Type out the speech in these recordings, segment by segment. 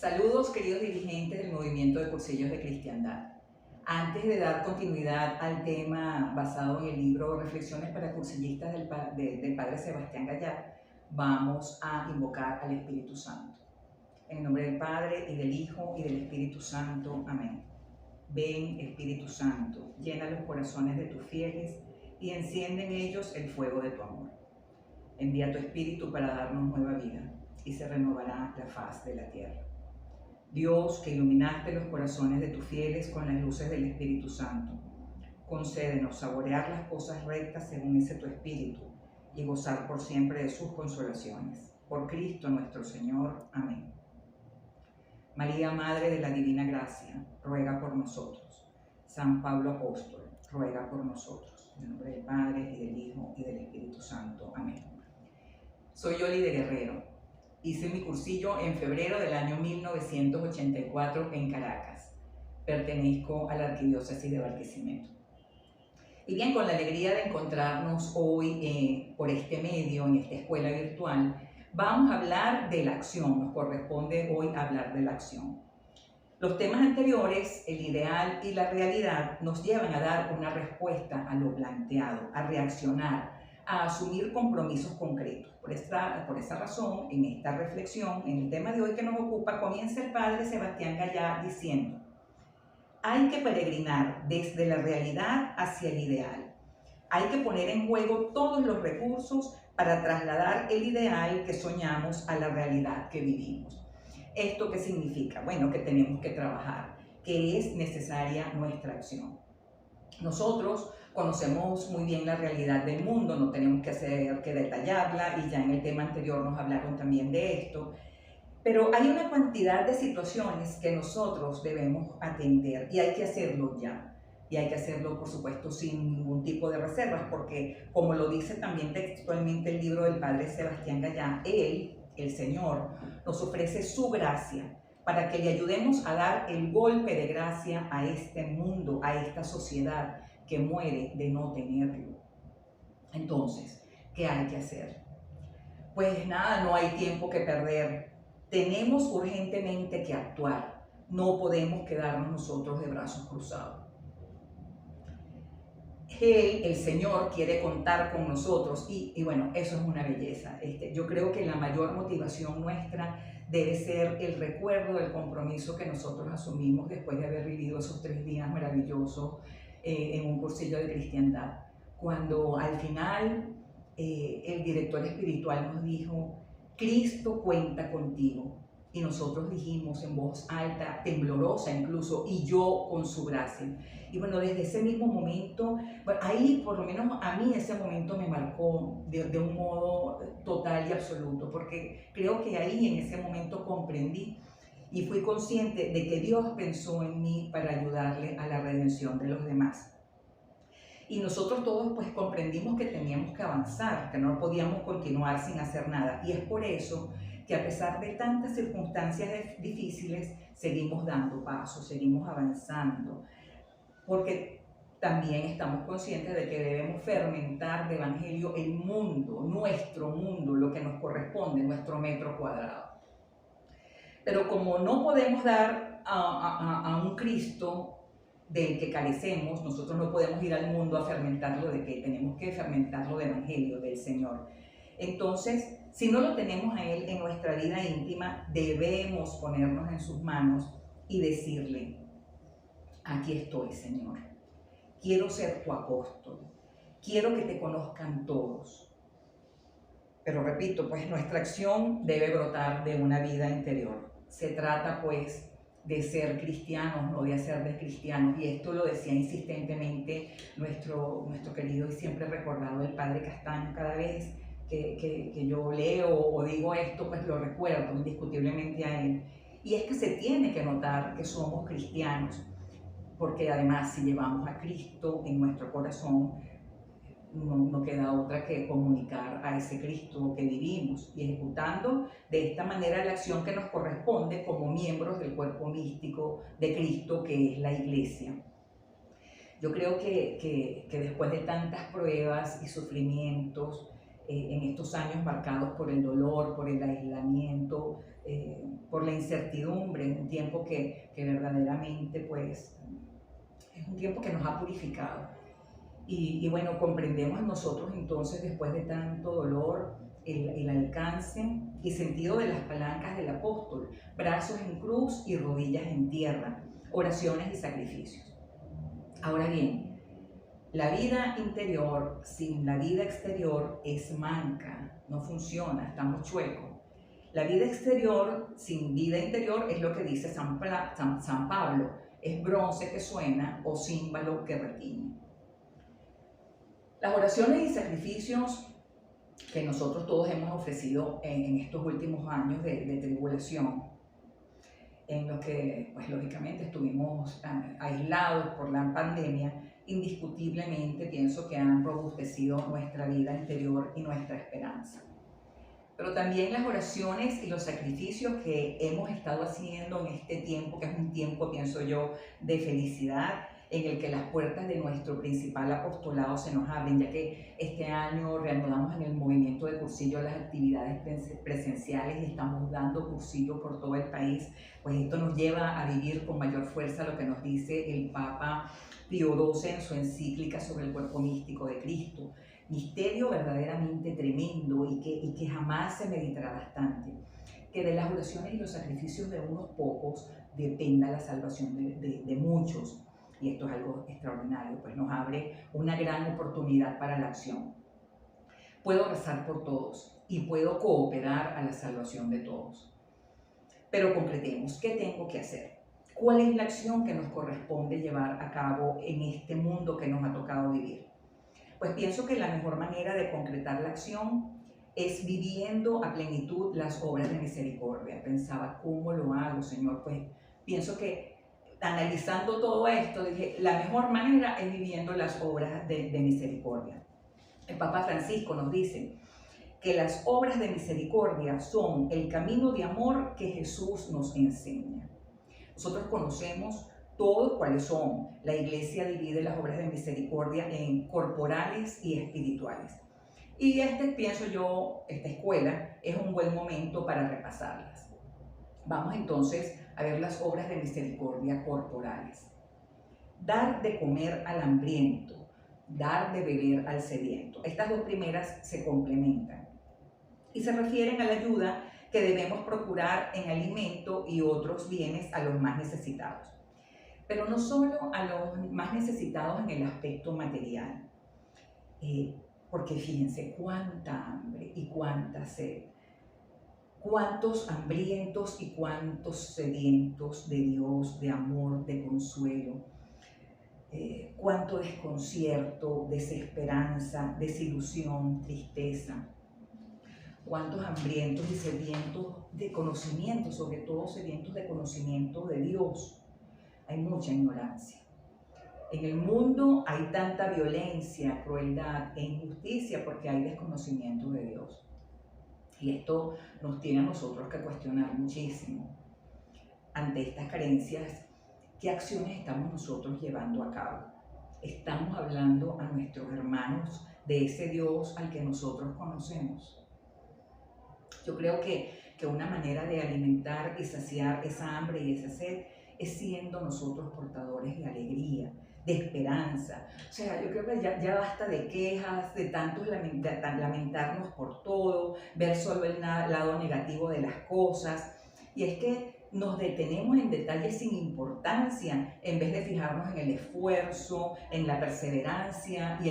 Saludos, queridos dirigentes del movimiento de cursillos de cristiandad. Antes de dar continuidad al tema basado en el libro Reflexiones para cursillistas del padre Sebastián Gallar, vamos a invocar al Espíritu Santo. En el nombre del Padre, y del Hijo, y del Espíritu Santo. Amén. Ven, Espíritu Santo, llena los corazones de tus fieles y enciende en ellos el fuego de tu amor. Envía tu Espíritu para darnos nueva vida y se renovará la faz de la tierra. Dios, que iluminaste los corazones de tus fieles con las luces del Espíritu Santo, concédenos saborear las cosas rectas según ese tu Espíritu y gozar por siempre de sus consolaciones. Por Cristo nuestro Señor. Amén. María, Madre de la Divina Gracia, ruega por nosotros. San Pablo Apóstol, ruega por nosotros. En el nombre del Padre, y del Hijo, y del Espíritu Santo. Amén. Soy Yoli de Guerrero. Hice mi cursillo en febrero del año 1984 en Caracas. Pertenezco a la Arquidiócesis de Barquisimeto. Y bien, con la alegría de encontrarnos hoy por este medio, en esta escuela virtual, vamos a hablar de la acción. Nos corresponde hoy hablar de la acción. Los temas anteriores, el ideal y la realidad, nos llevan a dar una respuesta a lo planteado, a reaccionar, a asumir compromisos concretos. Por esa razón, en esta reflexión, en el tema de hoy que nos ocupa, comienza el padre Sebastián Gallar diciendo: hay que peregrinar desde la realidad hacia el ideal. Hay que poner en juego todos los recursos para trasladar el ideal que soñamos a la realidad que vivimos. ¿Esto qué significa? Bueno, que tenemos que trabajar, que es necesaria nuestra acción. Nosotros conocemos muy bien la realidad del mundo, no tenemos que detallarla, y ya en el tema anterior nos hablaron también de esto, pero hay una cantidad de situaciones que nosotros debemos atender y hay que hacerlo ya. Y hay que hacerlo, por supuesto, sin ningún tipo de reservas, porque como lo dice también textualmente el libro del padre Sebastián Gallar, Él, el Señor, nos ofrece su gracia para que le ayudemos a dar el golpe de gracia a este mundo, a esta sociedad que muere de no tenerlo. Entonces, ¿qué hay que hacer? Pues nada, no hay tiempo que perder. Tenemos urgentemente que actuar. No podemos quedarnos nosotros de brazos cruzados. Él, el Señor, quiere contar con nosotros y bueno, eso es una belleza. Yo creo que la mayor motivación nuestra debe ser el recuerdo del compromiso que nosotros asumimos después de haber vivido esos 3 días maravillosos en un cursillo de cristiandad. Cuando al final el director espiritual nos dijo: Cristo cuenta contigo. Y nosotros dijimos en voz alta, temblorosa incluso, y yo con su gracia. Y bueno, desde ese mismo momento, bueno, ahí por lo menos a mí ese momento me marcó de un modo total y absoluto, porque creo que ahí en ese momento comprendí y fui consciente de que Dios pensó en mí para ayudarle a la redención de los demás. Y nosotros todos pues comprendimos que teníamos que avanzar, que no podíamos continuar sin hacer nada. Y es por eso que a pesar de tantas circunstancias difíciles, seguimos dando pasos, seguimos avanzando, porque también estamos conscientes de que debemos fermentar de evangelio el mundo, nuestro mundo, lo que nos corresponde, nuestro metro cuadrado. Pero como no podemos dar a un Cristo del que carecemos, nosotros no podemos ir al mundo a fermentarlo de qué, tenemos que fermentarlo de evangelio, del Señor. Entonces, si no lo tenemos a Él en nuestra vida íntima, debemos ponernos en sus manos y decirle: aquí estoy, Señor. Quiero ser tu apóstol. Quiero que te conozcan todos. Pero repito, pues nuestra acción debe brotar de una vida interior. Se trata pues de ser cristianos, no de hacer de cristianos. Y esto lo decía insistentemente nuestro querido y siempre recordado el padre Castaño. Cada vez que yo leo o digo esto, pues lo recuerdo indiscutiblemente a él. Y es que se tiene que notar que somos cristianos, porque además si llevamos a Cristo en nuestro corazón, no queda otra que comunicar a ese Cristo que vivimos y ejecutando de esta manera la acción que nos corresponde como miembros del cuerpo místico de Cristo, que es la Iglesia. Yo creo que después de tantas pruebas y sufrimientos, en estos años marcados por el dolor, por el aislamiento, por la incertidumbre, un tiempo que verdaderamente pues es un tiempo que nos ha purificado. Y bueno, comprendemos nosotros entonces, después de tanto dolor, el alcance y sentido de las palancas del apóstol: brazos en cruz y rodillas en tierra, oraciones y sacrificios. Ahora bien, la vida interior sin la vida exterior es manca, no funciona, estamos chuecos. La vida exterior sin vida interior es lo que dice San Pablo: es bronce que suena o címbalo que retiñe. Las oraciones y sacrificios que nosotros todos hemos ofrecido en estos últimos años de tribulación, en los que pues lógicamente estuvimos aislados por la pandemia, indiscutiblemente pienso que han robustecido nuestra vida interior y nuestra esperanza. Pero también las oraciones y los sacrificios que hemos estado haciendo en este tiempo, que es un tiempo, pienso yo, de felicidad, en el que las puertas de nuestro principal apostolado se nos abren, ya que este año reanudamos en el movimiento de cursillo las actividades presenciales y estamos dando cursillo por todo el país. Pues esto nos lleva a vivir con mayor fuerza lo que nos dice el Papa Pío XII en su encíclica sobre el cuerpo místico de Cristo. Misterio verdaderamente tremendo y que jamás se meditará bastante. Que de las oraciones y los sacrificios de unos pocos dependa la salvación de muchos. Y esto es algo extraordinario, pues nos abre una gran oportunidad para la acción. Puedo rezar por todos y puedo cooperar a la salvación de todos. Pero concretemos, ¿qué tengo que hacer? ¿Cuál es la acción que nos corresponde llevar a cabo en este mundo que nos ha tocado vivir? Pues pienso que la mejor manera de concretar la acción es viviendo a plenitud las obras de misericordia. Pensaba, ¿cómo lo hago, Señor? Pues pienso que analizando todo esto, dije, la mejor manera es viviendo las obras de misericordia. El Papa Francisco nos dice que las obras de misericordia son el camino de amor que Jesús nos enseña. Nosotros conocemos todos cuáles son. La Iglesia divide las obras de misericordia en corporales y espirituales. Y pienso yo, esta escuela es un buen momento para repasarlas. Vamos entonces a ver las obras de misericordia corporales. Dar de comer al hambriento, dar de beber al sediento. Estas dos primeras se complementan y se refieren a la ayuda que debemos procurar en alimento y otros bienes a los más necesitados. Pero no solo a los más necesitados en el aspecto material, porque fíjense cuánta hambre y cuánta sed, cuántos hambrientos y cuántos sedientos de Dios, de amor, de consuelo, cuánto desconcierto, desesperanza, desilusión, tristeza, cuántos hambrientos y sedientos de conocimiento, sobre todo sedientos de conocimiento de Dios. Hay mucha ignorancia. En el mundo hay tanta violencia, crueldad e injusticia porque hay desconocimiento de Dios. Y esto nos tiene a nosotros que cuestionar muchísimo. Ante estas carencias, ¿qué acciones estamos nosotros llevando a cabo? ¿Estamos hablando a nuestros hermanos de ese Dios al que nosotros conocemos? Yo creo que una manera de alimentar y saciar esa hambre y esa sed es siendo nosotros portadores de alegría, de esperanza. O sea, yo creo que ya basta de quejas, de tantos lamentarnos por todo, ver solo el lado negativo de las cosas. Y es que nos detenemos en detalles sin importancia en vez de fijarnos en el esfuerzo, en la perseverancia y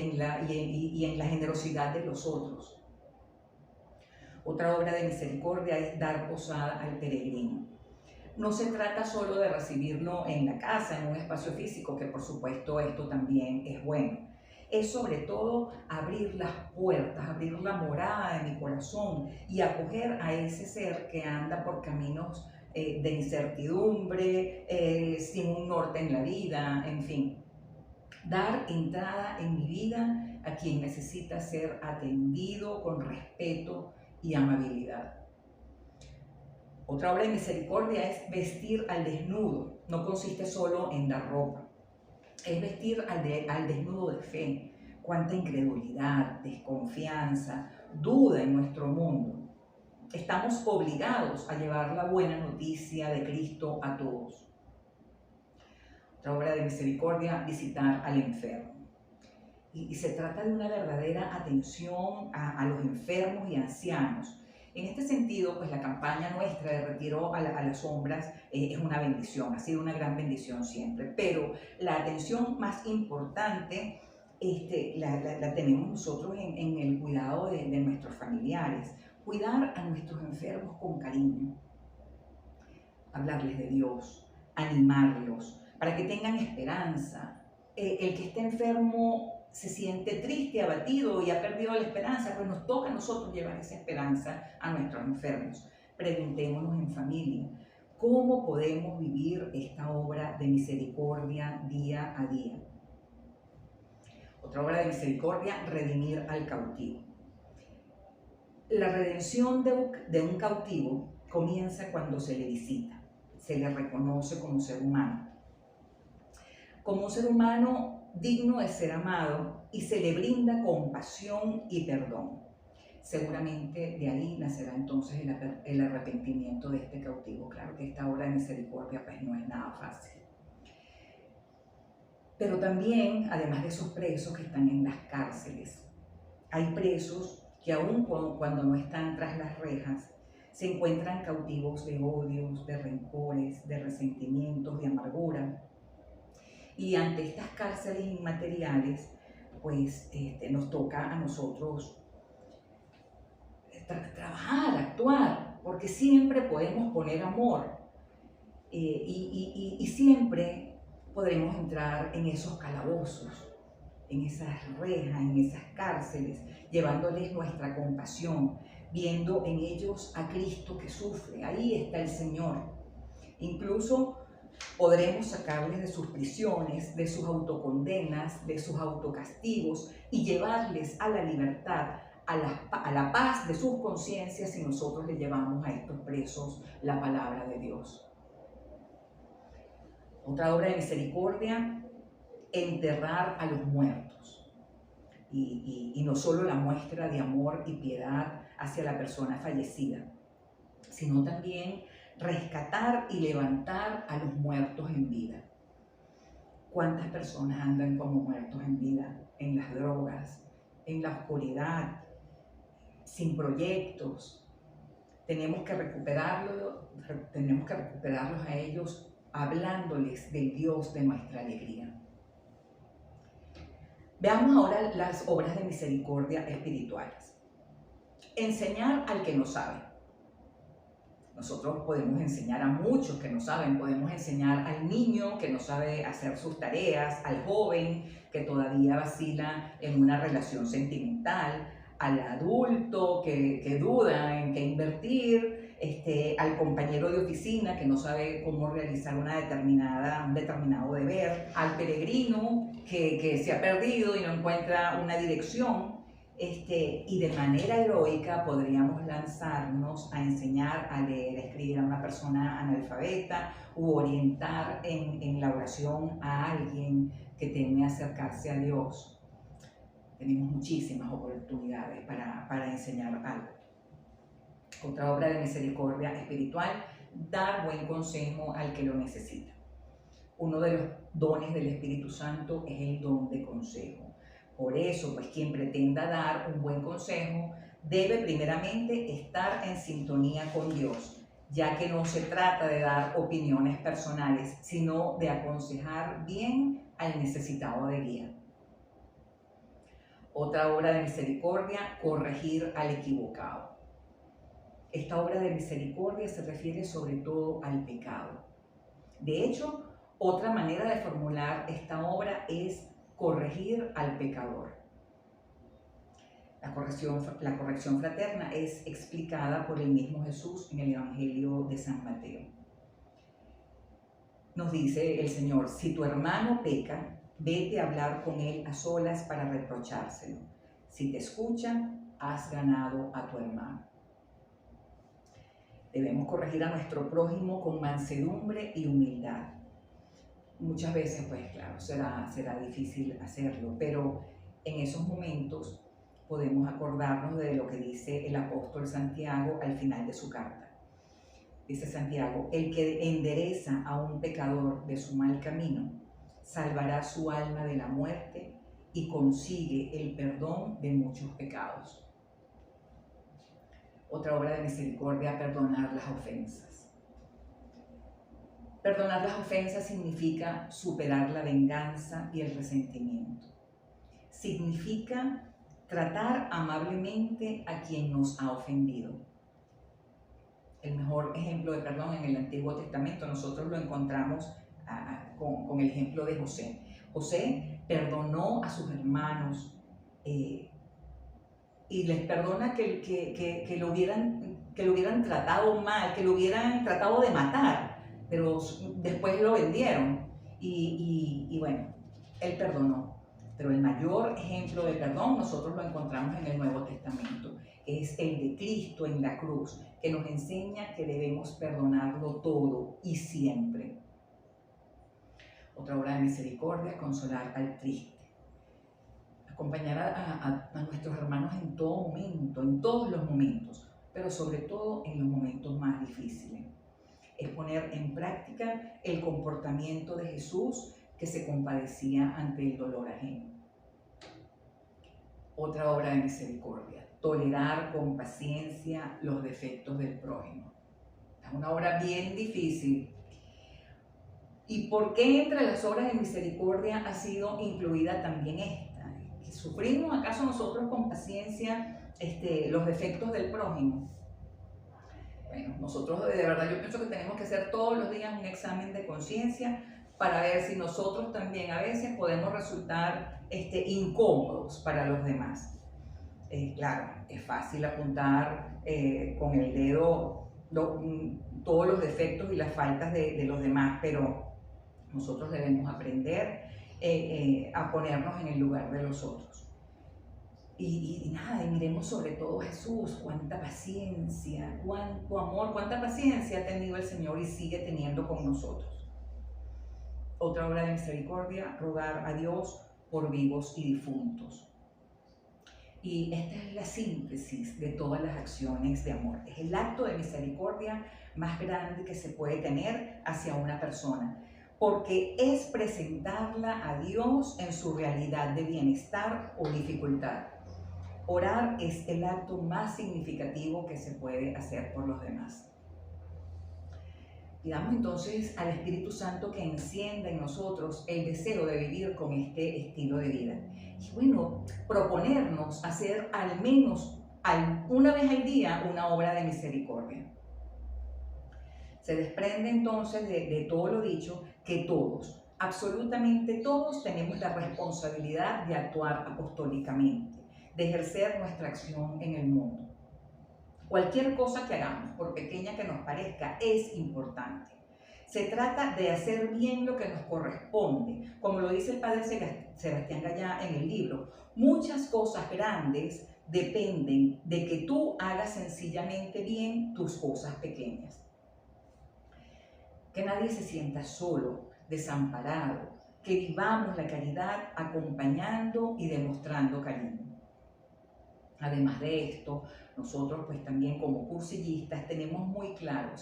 en la generosidad de los otros. Otra obra de misericordia es dar posada al peregrino. No se trata solo de recibirlo en la casa, en un espacio físico, que por supuesto esto también es bueno. Es sobre todo abrir las puertas, abrir la morada de mi corazón y acoger a ese ser que anda por caminos de incertidumbre, sin un norte en la vida, en fin. Dar entrada en mi vida a quien necesita ser atendido con respeto y amabilidad. Otra obra de misericordia es vestir al desnudo. No consiste solo en dar ropa, es vestir al desnudo de fe. Cuánta incredulidad, desconfianza duda en nuestro mundo, estamos obligados a llevar la buena noticia de Cristo a todos. Otra obra de misericordia, visitar al enfermo. Y se trata de una verdadera atención a los enfermos y ancianos. En este sentido, pues la campaña nuestra de retiro a las sombras es una bendición, ha sido una gran bendición siempre, pero la atención más importante la tenemos nosotros en el cuidado de nuestros familiares. Cuidar a nuestros enfermos con cariño, hablarles de Dios, animarlos, para que tengan esperanza. El que esté enfermo se siente triste, abatido y ha perdido la esperanza, pues nos toca a nosotros llevar esa esperanza a nuestros enfermos. Preguntémonos en familia, ¿cómo podemos vivir esta obra de misericordia día a día? Otra obra de misericordia, redimir al cautivo. La redención de un cautivo comienza cuando se le visita, se le reconoce como ser humano. Como un ser humano digno de ser amado y se le brinda compasión y perdón. Seguramente de ahí nacerá entonces el arrepentimiento de este cautivo. Claro que esta obra de misericordia pues no es nada fácil. Pero también, además de esos presos que están en las cárceles, hay presos que aun cuando no están tras las rejas, se encuentran cautivos de odios, de rencores, de resentimientos, de amargura. Y ante estas cárceles inmateriales, pues nos toca a nosotros trabajar, actuar, porque siempre podemos poner amor y siempre podremos entrar en esos calabozos, en esas rejas, en esas cárceles, llevándoles nuestra compasión, viendo en ellos a Cristo que sufre. Ahí está el Señor. Incluso podremos sacarles de sus prisiones, de sus autocondenas, de sus autocastigos y llevarles a la libertad, a la paz de sus conciencias si nosotros le llevamos a estos presos la palabra de Dios. Otra obra de misericordia, enterrar a los muertos. Y no solo la muestra de amor y piedad hacia la persona fallecida, sino también rescatar y levantar a los muertos en vida. ¿Cuántas personas andan como muertos en vida? En las drogas, en la oscuridad, sin proyectos. Tenemos que recuperarlos a ellos hablándoles del Dios de nuestra alegría. Veamos ahora las obras de misericordia espirituales. Enseñar al que no sabe. Nosotros podemos enseñar a muchos que no saben, podemos enseñar al niño que no sabe hacer sus tareas, al joven que todavía vacila en una relación sentimental, al adulto que duda en qué invertir, al compañero de oficina que no sabe cómo realizar un determinado deber, al peregrino que se ha perdido y no encuentra una dirección. Y de manera heroica podríamos lanzarnos a enseñar a leer, a escribir a una persona analfabeta u orientar en la oración a alguien que teme acercarse a Dios. Tenemos muchísimas oportunidades para enseñar algo. Otra obra de misericordia espiritual, dar buen consejo al que lo necesita. Uno de los dones del Espíritu Santo es el don de consejo. Por eso, pues quien pretenda dar un buen consejo debe primeramente estar en sintonía con Dios, ya que no se trata de dar opiniones personales, sino de aconsejar bien al necesitado de guía. Otra obra de misericordia, corregir al equivocado. Esta obra de misericordia se refiere sobre todo al pecado. De hecho, otra manera de formular esta obra es corregir al pecador. La corrección fraterna es explicada por el mismo Jesús en el Evangelio de San Mateo. Nos dice el Señor, si tu hermano peca, vete a hablar con él a solas para reprochárselo. Si te escucha, has ganado a tu hermano. Debemos corregir a nuestro prójimo con mansedumbre y humildad. Muchas veces, pues claro, será difícil hacerlo, pero en esos momentos podemos acordarnos de lo que dice el apóstol Santiago al final de su carta. Dice Santiago: el que endereza a un pecador de su mal camino, salvará su alma de la muerte y consigue el perdón de muchos pecados. Otra obra de misericordia: perdonar las ofensas. Perdonar las ofensas significa superar la venganza y el resentimiento. Significa tratar amablemente a quien nos ha ofendido. El mejor ejemplo de perdón en el Antiguo Testamento nosotros lo encontramos con el ejemplo de José. José perdonó a sus hermanos y les perdona que lo hubieran tratado mal, que lo hubieran tratado de matar, pero después lo vendieron y bueno, él perdonó. Pero el mayor ejemplo de perdón nosotros lo encontramos en el Nuevo Testamento. Es el de Cristo en la cruz, que nos enseña que debemos perdonarlo todo y siempre. Otra obra de misericordia: consolar al triste. Acompañar a nuestros hermanos en todo momento, en todos los momentos, pero sobre todo en los momentos más difíciles. Es poner en práctica el comportamiento de Jesús, que se compadecía ante el dolor ajeno. Otra obra de misericordia: tolerar con paciencia los defectos del prójimo. Es una obra bien difícil. ¿Y por qué entre las obras de misericordia ha sido incluida también esta? ¿Sufrimos acaso nosotros con paciencia los defectos del prójimo? Bueno, nosotros de verdad yo pienso que tenemos que hacer todos los días un examen de conciencia para ver si nosotros también a veces podemos resultar incómodos para los demás. Claro, es fácil apuntar con el dedo todos los defectos y las faltas de los demás, pero nosotros debemos aprender a ponernos en el lugar de los otros. Y nada, y miremos sobre todo a Jesús: cuánta paciencia, cuánto amor, cuánta paciencia ha tenido el Señor y sigue teniendo con nosotros. Otra obra de misericordia: rogar a Dios por vivos y difuntos. Y esta es la síntesis de todas las acciones de amor. Es el acto de misericordia más grande que se puede tener hacia una persona, porque es presentarla a Dios en su realidad de bienestar o dificultad. Orar es el acto más significativo que se puede hacer por los demás. Pidamos entonces al Espíritu Santo que encienda en nosotros el deseo de vivir con este estilo de vida. Y bueno, proponernos hacer al menos una vez al día una obra de misericordia. Se desprende entonces de todo lo dicho que todos, absolutamente todos, tenemos la responsabilidad de actuar apostólicamente, de ejercer nuestra acción en el mundo. Cualquier cosa que hagamos, por pequeña que nos parezca, es importante. Se trata de hacer bien lo que nos corresponde. Como lo dice el padre Sebastián Gallá en el libro, muchas cosas grandes dependen de que tú hagas sencillamente bien tus cosas pequeñas. Que nadie se sienta solo, desamparado, que vivamos la caridad acompañando y demostrando cariño. Además de esto, nosotros pues también como cursillistas tenemos muy claro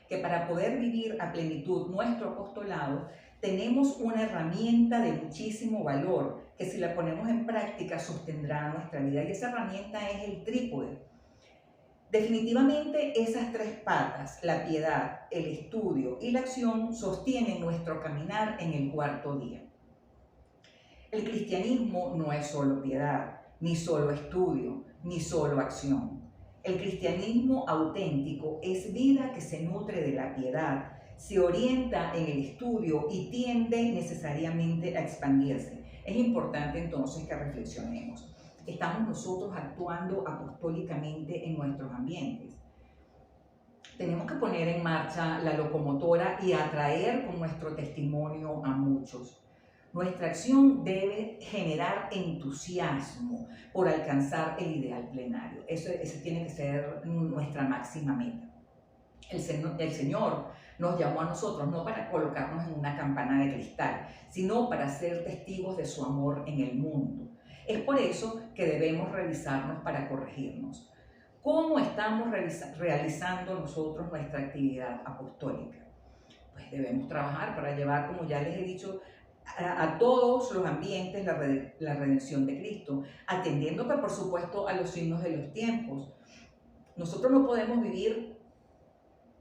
que para poder vivir a plenitud nuestro apostolado tenemos una herramienta de muchísimo valor que si la ponemos en práctica sostendrá nuestra vida, y esa herramienta es el trípode. Definitivamente esas tres patas, la piedad, el estudio y la acción, sostienen nuestro caminar en el cuarto día. El cristianismo no es solo piedad, ni solo estudio, ni solo acción. El cristianismo auténtico es vida que se nutre de la piedad, se orienta en el estudio y tiende necesariamente a expandirse. Es importante entonces que reflexionemos. ¿Estamos nosotros actuando apostólicamente en nuestros ambientes? Tenemos que poner en marcha la locomotora y atraer con nuestro testimonio a muchos. Nuestra acción debe generar entusiasmo por alcanzar el ideal plenario. Eso tiene que ser nuestra máxima meta. El Señor nos llamó a nosotros no para colocarnos en una campana de cristal, sino para ser testigos de su amor en el mundo. Es por eso que debemos revisarnos para corregirnos. ¿Cómo estamos realizando nosotros nuestra actividad apostólica? Pues debemos trabajar para llevar, como ya les he dicho, a todos los ambientes la redención de Cristo, atendiendo que por supuesto a los signos de los tiempos. Nosotros no podemos vivir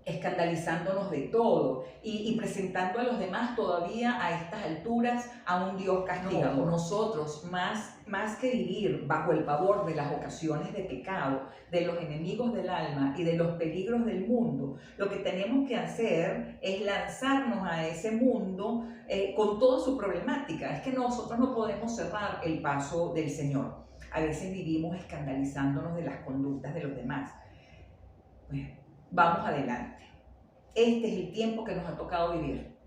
escandalizándonos de todo y presentando a los demás todavía a estas alturas a un Dios castigador. No, nosotros, más que vivir bajo el pavor de las ocasiones de pecado, de los enemigos del alma y de los peligros del mundo, lo que tenemos que hacer es lanzarnos a ese mundo con toda su problemática. Es que nosotros no podemos cerrar el paso del Señor. A veces vivimos escandalizándonos de las conductas de los demás. Pues, vamos adelante. Este es el tiempo que nos ha tocado vivir.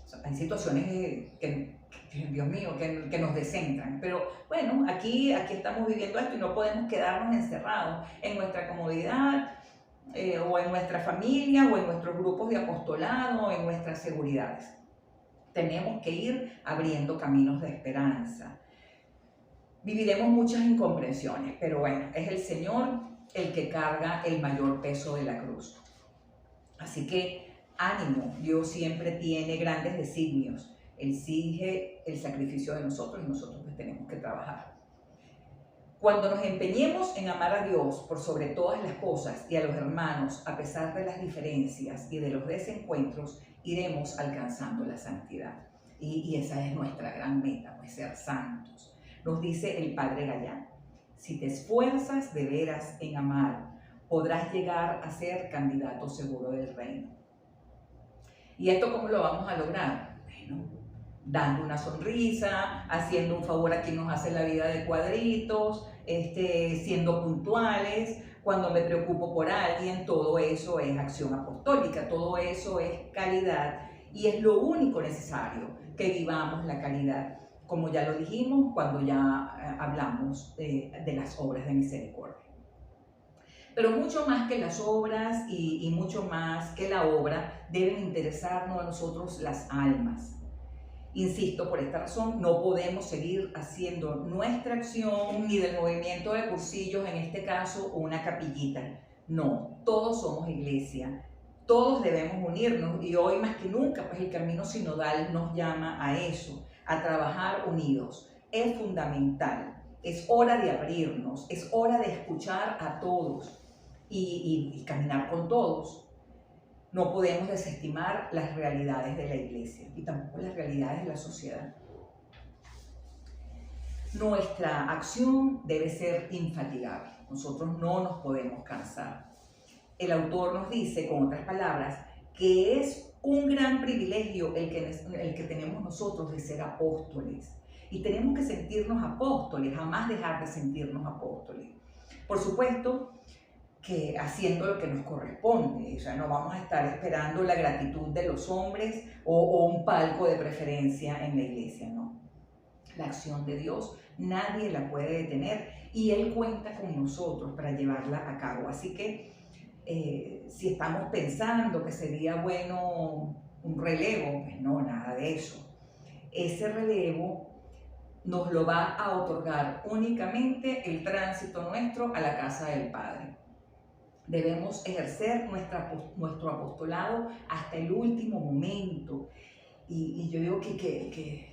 O sea, hay situaciones que Dios mío, que nos descentran. Pero bueno, aquí estamos viviendo esto y no podemos quedarnos encerrados en nuestra comodidad o en nuestra familia o en nuestros grupos de apostolado o en nuestras seguridades. Tenemos que ir abriendo caminos de esperanza. Viviremos muchas incomprensiones, pero bueno, es el Señor el que carga el mayor peso de la cruz. Así que ánimo, Dios siempre tiene grandes designios. Él exige el sacrificio de nosotros y nosotros pues tenemos que trabajar. Cuando nos empeñemos en amar a Dios por sobre todas las cosas y a los hermanos, a pesar de las diferencias y de los desencuentros, iremos alcanzando la santidad. Y esa es nuestra gran meta, pues ser santos. Nos dice el Padre Gallán: si te esfuerzas de veras en amar, podrás llegar a ser candidato seguro del reino. ¿Y esto cómo lo vamos a lograr? Bueno, dando una sonrisa, haciendo un favor a quien nos hace la vida de cuadritos, siendo puntuales. Cuando me preocupo por alguien, todo eso es acción apostólica, todo eso es caridad y es lo único necesario, que vivamos la caridad. Como ya lo dijimos cuando ya hablamos de las obras de misericordia. Pero mucho más que las obras y mucho más que la obra, deben interesarnos a nosotros las almas. Insisto, por esta razón no podemos seguir haciendo nuestra acción ni del movimiento de cursillos, en este caso, una capillita. No, todos somos iglesia, todos debemos unirnos y hoy más que nunca pues el camino sinodal nos llama a eso, a trabajar unidos. Es fundamental, es hora de abrirnos, es hora de escuchar a todos y caminar con todos. No podemos desestimar las realidades de la iglesia y tampoco las realidades de la sociedad. Nuestra acción debe ser infatigable. Nosotros no nos podemos cansar. El autor nos dice, con otras palabras, que es un gran privilegio el que tenemos nosotros de ser apóstoles. Y tenemos que sentirnos apóstoles, jamás dejar de sentirnos apóstoles. Por supuesto que haciendo lo que nos corresponde, o sea, no vamos a estar esperando la gratitud de los hombres o un palco de preferencia en la iglesia, no. La acción de Dios nadie la puede detener y Él cuenta con nosotros para llevarla a cabo. Así que si estamos pensando que sería bueno un relevo, pues no, nada de eso. Ese relevo nos lo va a otorgar únicamente el tránsito nuestro a la casa del Padre. Debemos ejercer nuestro apostolado hasta el último momento. Y yo digo que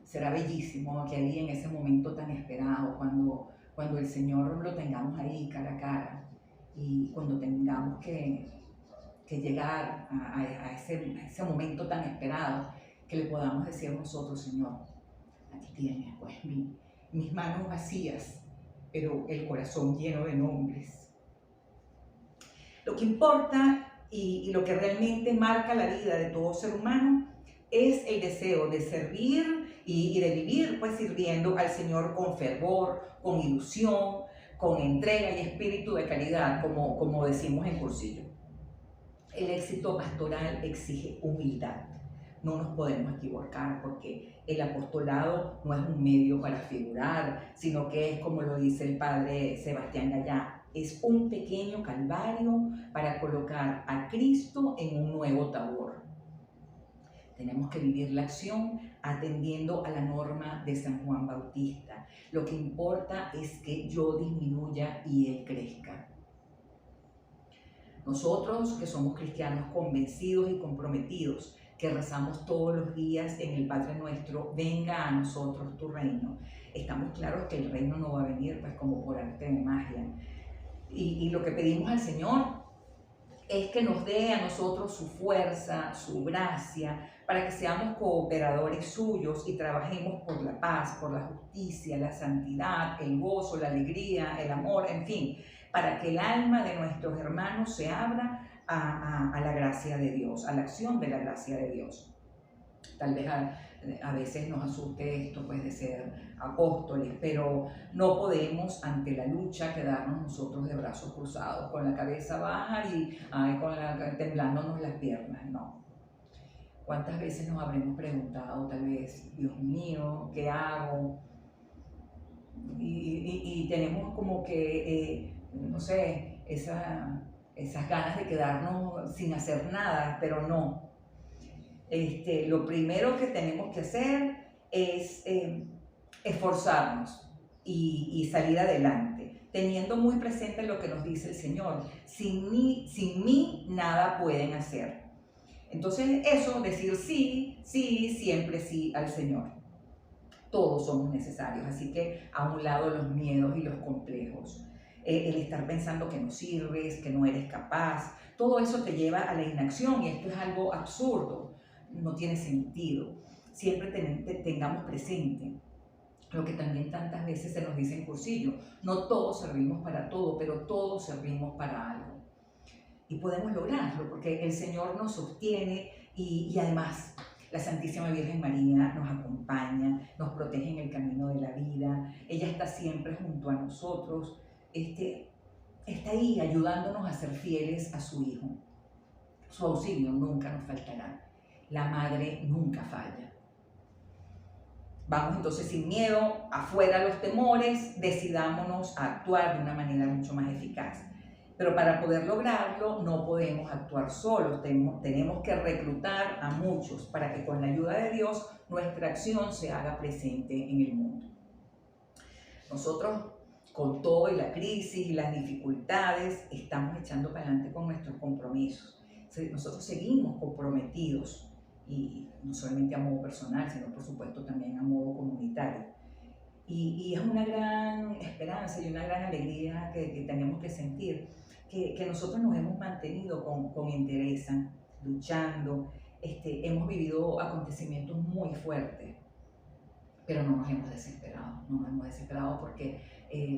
será bellísimo que ahí en ese momento tan esperado, cuando el Señor lo tengamos ahí cara a cara y cuando tengamos que llegar a ese momento tan esperado, que le podamos decir a nosotros: Señor, aquí tienes pues mis manos vacías, pero el corazón lleno de nombres. Lo que importa y lo que realmente marca la vida de todo ser humano es el deseo de servir y de vivir pues sirviendo al Señor con fervor, con ilusión, con entrega y espíritu de caridad, como decimos en cursillo. El éxito pastoral exige humildad. No nos podemos equivocar porque el apostolado no es un medio para figurar, sino que es, como lo dice el Padre Sebastián Gallá, es un pequeño calvario para colocar a Cristo en un nuevo Tabor. Tenemos que vivir la acción atendiendo a la norma de San Juan Bautista. Lo que importa es que yo disminuya y Él crezca. Nosotros que somos cristianos convencidos y comprometidos, que rezamos todos los días en el Padre Nuestro, venga a nosotros tu reino. Estamos claros que el reino no va a venir pues como por arte de magia. Y lo que pedimos al Señor es que nos dé a nosotros su fuerza, su gracia, para que seamos cooperadores suyos y trabajemos por la paz, por la justicia, la santidad, el gozo, la alegría, el amor, en fin, para que el alma de nuestros hermanos se abra a la gracia de Dios, a la acción de la gracia de Dios. Tal vez a veces nos asuste esto pues de ser apóstoles, pero no podemos ante la lucha quedarnos nosotros de brazos cruzados, con la cabeza baja y temblándonos las piernas, no. ¿Cuántas veces nos habremos preguntado tal vez, Dios mío, ¿qué hago? Y tenemos como que, no sé, esas ganas de quedarnos sin hacer nada, pero no. Lo primero que tenemos que hacer es esforzarnos y salir adelante, teniendo muy presente lo que nos dice el Señor. Sin mí nada pueden hacer. Entonces eso, decir sí, sí, siempre sí al Señor. Todos somos necesarios, así que a un lado los miedos y los complejos. El estar pensando que no sirves, que no eres capaz, todo eso te lleva a la inacción y esto es algo absurdo, no tiene sentido. Siempre tengamos presente lo que también tantas veces se nos dice en cursillo, no todos servimos para todo, pero todos servimos para algo. Y podemos lograrlo porque el Señor nos sostiene y además la Santísima Virgen María nos acompaña, nos protege en el camino de la vida, ella está siempre junto a nosotros, está ahí ayudándonos a ser fieles a su Hijo. Su auxilio nunca nos faltará, la Madre nunca falla. Vamos entonces sin miedo, afuera los temores, decidámonos a actuar de una manera mucho más eficaz. Pero para poder lograrlo no podemos actuar solos, tenemos que reclutar a muchos para que con la ayuda de Dios nuestra acción se haga presente en el mundo. Nosotros, con todo y la crisis y las dificultades, estamos echando para adelante con nuestros compromisos. Nosotros seguimos comprometidos, y no solamente a modo personal, sino por supuesto también a modo comunitario. Y es una gran esperanza y una gran alegría que tenemos que sentir, que nosotros nos hemos mantenido con entereza, luchando, hemos vivido acontecimientos muy fuertes, pero no nos hemos desesperado porque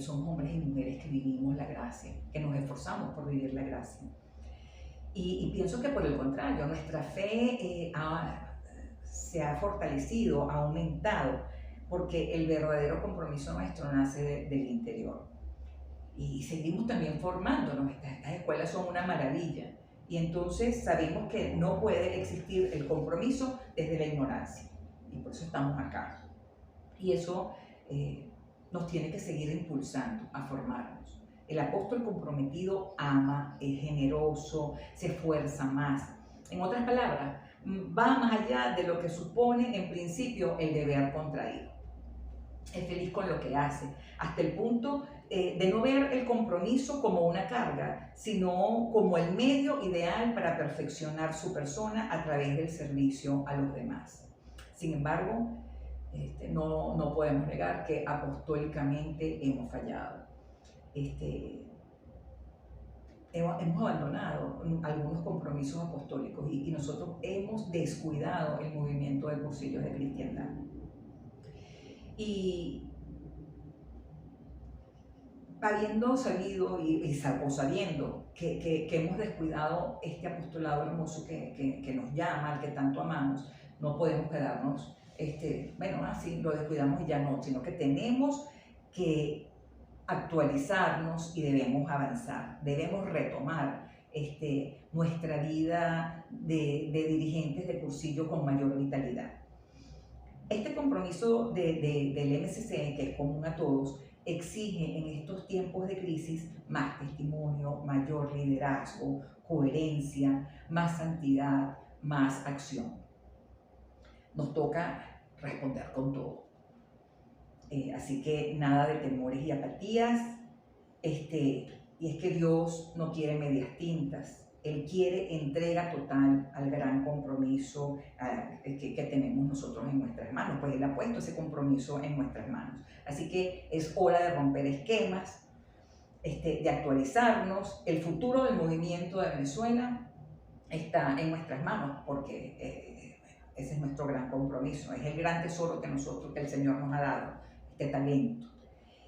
somos hombres y mujeres que vivimos la gracia, que nos esforzamos por vivir la gracia. Y pienso que por el contrario, nuestra fe se ha fortalecido, ha aumentado, porque el verdadero compromiso nuestro nace del interior. Y seguimos también formándonos, estas escuelas son una maravilla. Y entonces sabemos que no puede existir el compromiso desde la ignorancia. Y por eso estamos acá. Y eso nos tiene que seguir impulsando a formarnos. El apóstol comprometido ama, es generoso, se esfuerza más. En otras palabras, va más allá de lo que supone en principio el deber contraído. Es feliz con lo que hace, hasta el punto de no ver el compromiso como una carga, sino como el medio ideal para perfeccionar su persona a través del servicio a los demás. Sin embargo, no podemos negar que apostólicamente hemos fallado. Hemos abandonado algunos compromisos apostólicos y nosotros hemos descuidado el movimiento de cursillos de cristiandad. Y habiendo sabido o sabiendo que hemos descuidado este apostolado hermoso que nos llama, al que tanto amamos, no podemos quedarnos, así lo descuidamos y ya no, sino que tenemos que actualizarnos y debemos avanzar, debemos retomar nuestra vida de dirigentes de cursillo con mayor vitalidad. Este compromiso del MCC, que es común a todos, exige en estos tiempos de crisis más testimonio, mayor liderazgo, coherencia, más santidad, más acción. nos toca responder con todo. Así que nada de temores y apatías. Y es que Dios no quiere medias tintas. Él quiere entrega total al gran compromiso que tenemos nosotros en nuestras manos. Pues Él ha puesto ese compromiso en nuestras manos. Así que es hora de romper esquemas, de actualizarnos. El futuro del movimiento de Venezuela está en nuestras manos porque ese es nuestro gran compromiso. Es el gran tesoro que el Señor nos ha dado, este talento.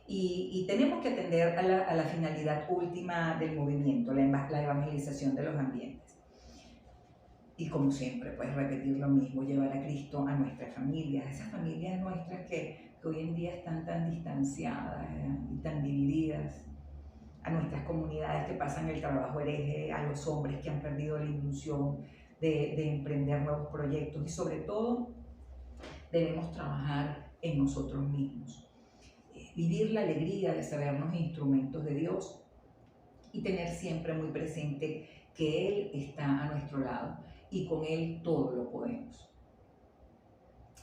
Y tenemos que atender a la finalidad última del movimiento, la evangelización de los ambientes. Y como siempre, pues repetir lo mismo, llevar a Cristo a nuestras familias, esas familias nuestras que hoy en día están tan distanciadas y tan divididas, a nuestras comunidades que pasan el trabajo hereje, a los hombres que han perdido la ilusión de emprender nuevos proyectos y sobre todo debemos trabajar en nosotros mismos. Vivir la alegría de sabernos instrumentos de Dios y tener siempre muy presente que Él está a nuestro lado y con Él todo lo podemos.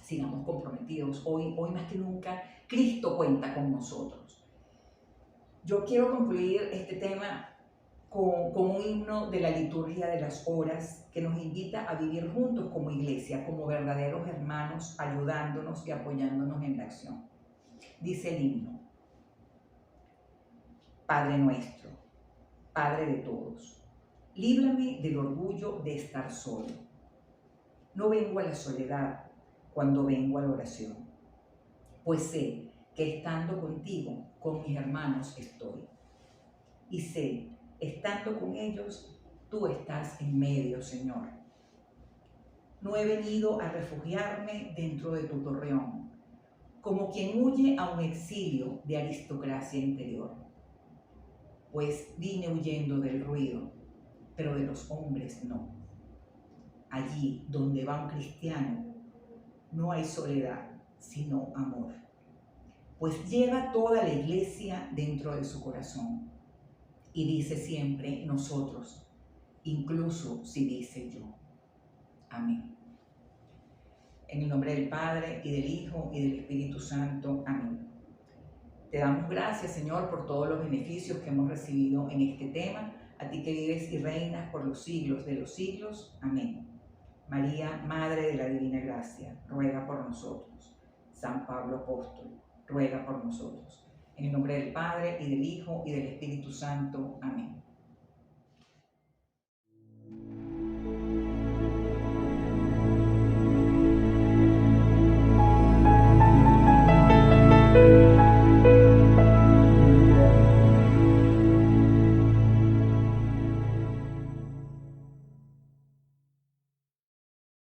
Sigamos comprometidos. Hoy más que nunca, Cristo cuenta con nosotros. Yo quiero concluir este tema con un himno de la liturgia de las horas que nos invita a vivir juntos como iglesia, como verdaderos hermanos, ayudándonos y apoyándonos en la acción. Dice el himno: Padre nuestro, Padre de todos, líbrame del orgullo de estar solo. No vengo a la soledad cuando vengo a la oración, pues sé que estando contigo, con mis hermanos estoy. Y sé, estando con ellos, tú estás en medio, Señor. No he venido a refugiarme dentro de tu torreón, como quien huye a un exilio de aristocracia interior. Pues vine huyendo del ruido, pero de los hombres no. Allí donde va un cristiano, no hay soledad, sino amor. Pues lleva toda la iglesia dentro de su corazón y dice siempre nosotros, incluso si dice yo. Amén. En el nombre del Padre, y del Hijo, y del Espíritu Santo. Amén. Te damos gracias, Señor, por todos los beneficios que hemos recibido en este tema. A ti que vives y reinas por los siglos de los siglos. Amén. María, Madre de la Divina Gracia, ruega por nosotros. San Pablo Apóstol, ruega por nosotros. En el nombre del Padre, y del Hijo, y del Espíritu Santo. Amén.